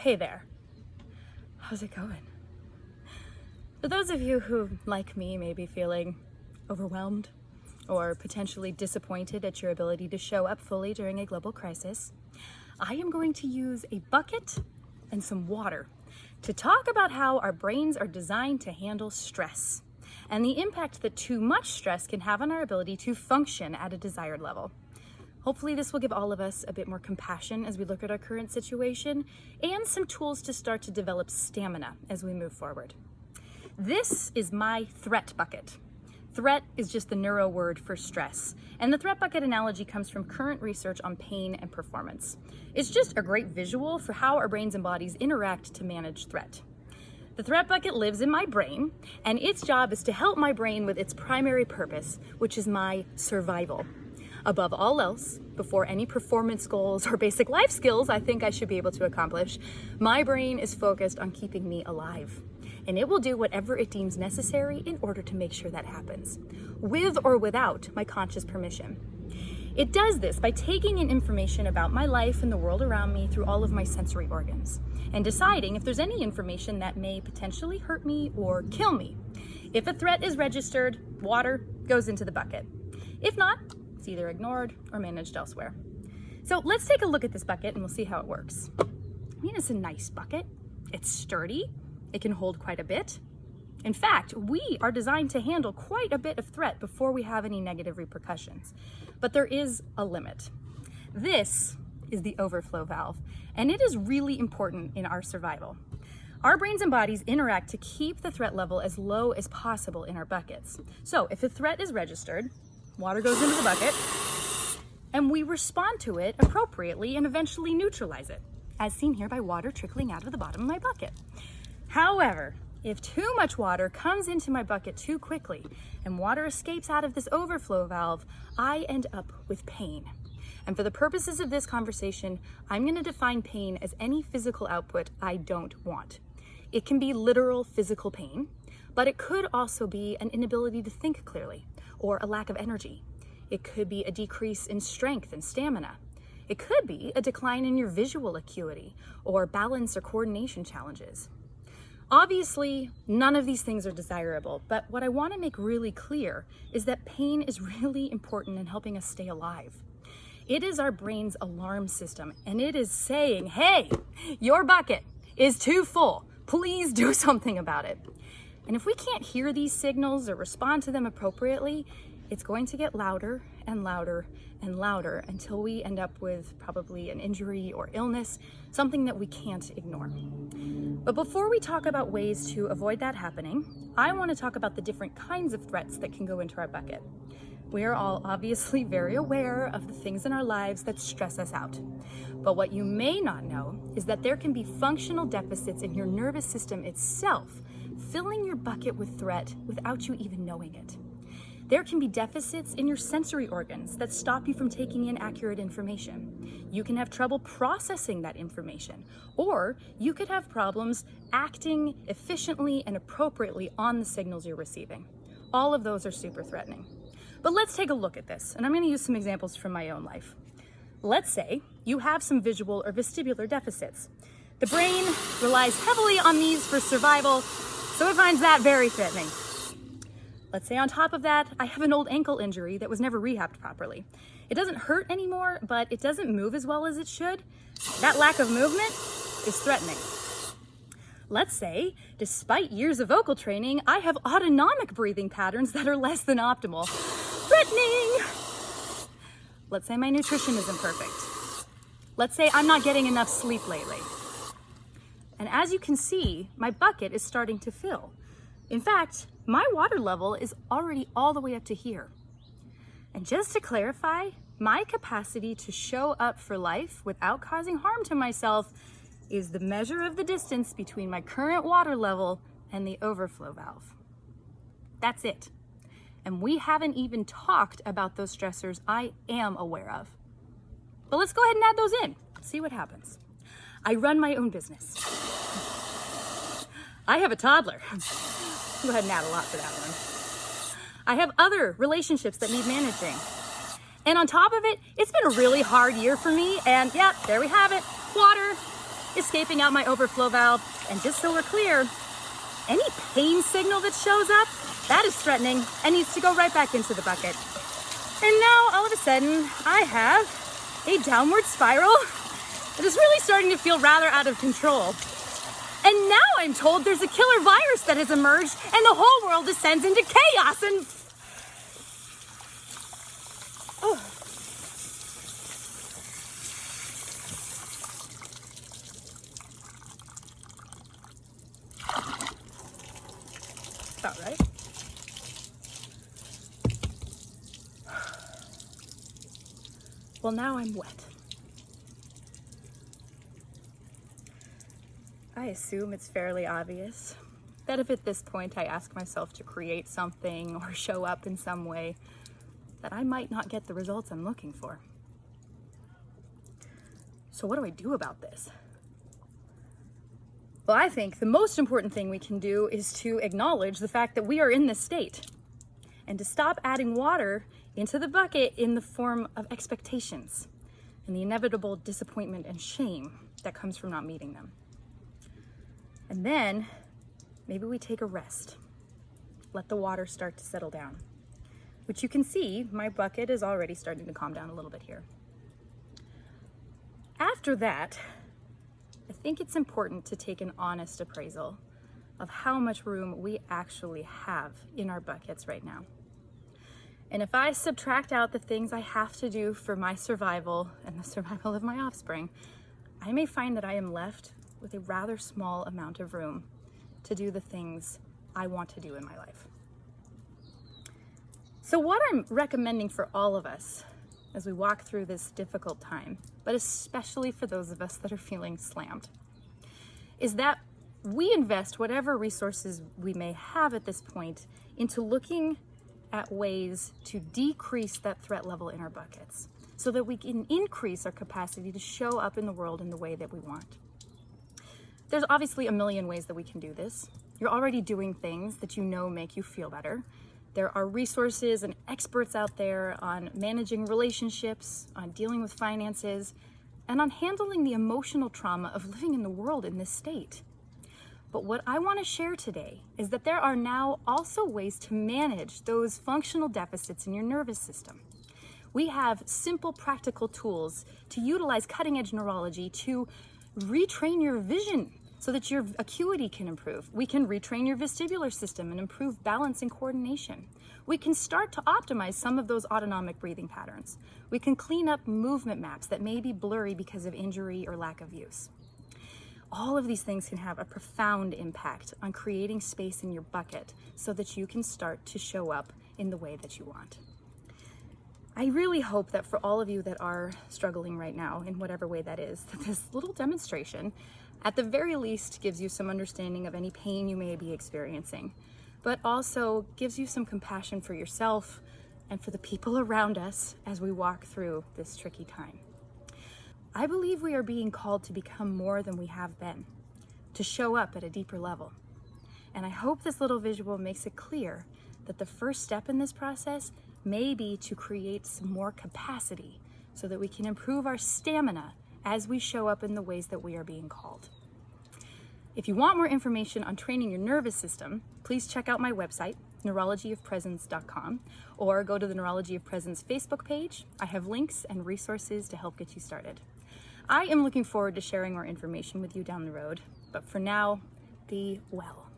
Hey there. How's it going? For those of you who, like me, may be feeling overwhelmed or potentially disappointed at your ability to show up fully during a global crisis, I am going to use a bucket and some water to talk about how our brains are designed to handle stress and the impact that too much stress can have on our ability to function at a desired level. Hopefully this will give all of us a bit more compassion as we look at our current situation and some tools to start to develop stamina as we move forward. This is my threat bucket. Threat is just the neuro word for stress, and the threat bucket analogy comes from current research on pain and performance. It's just a great visual for how our brains and bodies interact to manage threat. The threat bucket lives in my brain, and its job is to help my brain with its primary purpose, which is my survival. Above all else, before any performance goals or basic life skills I think I should be able to accomplish, my brain is focused on keeping me alive. And it will do whatever it deems necessary in order to make sure that happens, with or without my conscious permission. It does this by taking in information about my life and the world around me through all of my sensory organs, and deciding if there's any information that may potentially hurt me or kill me. If a threat is registered, water goes into the bucket. If not, it's either ignored or managed elsewhere. So let's take a look at this bucket and we'll see how it works. I mean, it's a nice bucket. It's sturdy. It can hold quite a bit. In fact, we are designed to handle quite a bit of threat before we have any negative repercussions. But there is a limit. This is the overflow valve, and it is really important in our survival. Our brains and bodies interact to keep the threat level as low as possible in our buckets. So if a threat is registered, water goes into the bucket, and we respond to it appropriately and eventually neutralize it, as seen here by water trickling out of the bottom of my bucket. However, if too much water comes into my bucket too quickly and water escapes out of this overflow valve, I end up with pain. And for the purposes of this conversation, I'm going to define pain as any physical output I don't want. It can be literal physical pain, but it could also be an inability to think clearly or a lack of energy. It could be a decrease in strength and stamina. It could be a decline in your visual acuity or balance or coordination challenges. Obviously, none of these things are desirable, but what I want to make really clear is that pain is really important in helping us stay alive. It is our brain's alarm system, and it is saying, hey, your bucket is too full. Please do something about it. And if we can't hear these signals or respond to them appropriately, it's going to get louder and louder and louder until we end up with probably an injury or illness, something that we can't ignore. But before we talk about ways to avoid that happening, I want to talk about the different kinds of threats that can go into our bucket. We are all obviously very aware of the things in our lives that stress us out. But what you may not know is that there can be functional deficits in your nervous system itself, filling your bucket with threat without you even knowing it. There can be deficits in your sensory organs that stop you from taking in accurate information. You can have trouble processing that information, or you could have problems acting efficiently and appropriately on the signals you're receiving. All of those are super threatening. But let's take a look at this, and I'm going to use some examples from my own life. Let's say you have some visual or vestibular deficits. The brain relies heavily on these for survival, so it finds that very threatening. Let's say on top of that, I have an old ankle injury that was never rehabbed properly. It doesn't hurt anymore, but it doesn't move as well as it should. That lack of movement is threatening. Let's say, despite years of vocal training, I have autonomic breathing patterns that are less than optimal. Threatening! Let's say my nutrition isn't perfect. Let's say I'm not getting enough sleep lately. And as you can see, my bucket is starting to fill. In fact, my water level is already all the way up to here. And just to clarify, my capacity to show up for life without causing harm to myself is the measure of the distance between my current water level and the overflow valve. That's it. And we haven't even talked about those stressors I am aware of. But let's go ahead and add those in, see what happens. I run my own business. I have a toddler. Go ahead and add a lot for that one. I have other relationships that need managing. And on top of it, it's been a really hard year for me. And yeah, there we have it. Water. escaping out my overflow valve. And just so we're clear, any pain signal that shows up, that is threatening and needs to go right back into the bucket. And now, all of a sudden, I have a downward spiral that is really starting to feel rather out of control. And now I'm told there's a killer virus that has emerged and the whole world descends into chaos and... Oh. About right. Well, now I'm wet. I assume it's fairly obvious that if at this point I ask myself to create something or show up in some way, that I might not get the results I'm looking for. So what do I do about this? Well, I think the most important thing we can do is to acknowledge the fact that we are in this state and to stop adding water into the bucket in the form of expectations and the inevitable disappointment and shame that comes from not meeting them. And then maybe we take a rest, let the water start to settle down, which you can see my bucket is already starting to calm down a little bit here. After that, I think it's important to take an honest appraisal of how much room we actually have in our buckets right now. And if I subtract out the things I have to do for my survival and the survival of my offspring, I may find that I am left with a rather small amount of room to do the things I want to do in my life. So what I'm recommending for all of us as we walk through this difficult time, but especially for those of us that are feeling slammed, is that we invest whatever resources we may have at this point into looking at ways to decrease that threat level in our buckets so that we can increase our capacity to show up in the world in the way that we want. There's obviously a million ways that we can do this. You're already doing things that you know make you feel better. There are resources and experts out there on managing relationships, on dealing with finances, and on handling the emotional trauma of living in the world in this state. But what I want to share today is that there are now also ways to manage those functional deficits in your nervous system. We have simple, practical tools to utilize cutting-edge neurology to retrain your vision so that your acuity can improve. We can retrain your vestibular system and improve balance and coordination. We can start to optimize some of those autonomic breathing patterns. We can clean up movement maps that may be blurry because of injury or lack of use. All of these things can have a profound impact on creating space in your bucket so that you can start to show up in the way that you want. I really hope that for all of you that are struggling right now, in whatever way that is, that this little demonstration, at the very least, gives you some understanding of any pain you may be experiencing, but also gives you some compassion for yourself and for the people around us as we walk through this tricky time. I believe we are being called to become more than we have been, to show up at a deeper level. And I hope this little visual makes it clear that the first step in this process may be to create some more capacity so that we can improve our stamina as we show up in the ways that we are being called. If you want more information on training your nervous system, please check out my website, neurologyofpresence.com, or go to the Neurology of Presence Facebook page. I have links and resources to help get you started. I am looking forward to sharing more information with you down the road, but for now, be well.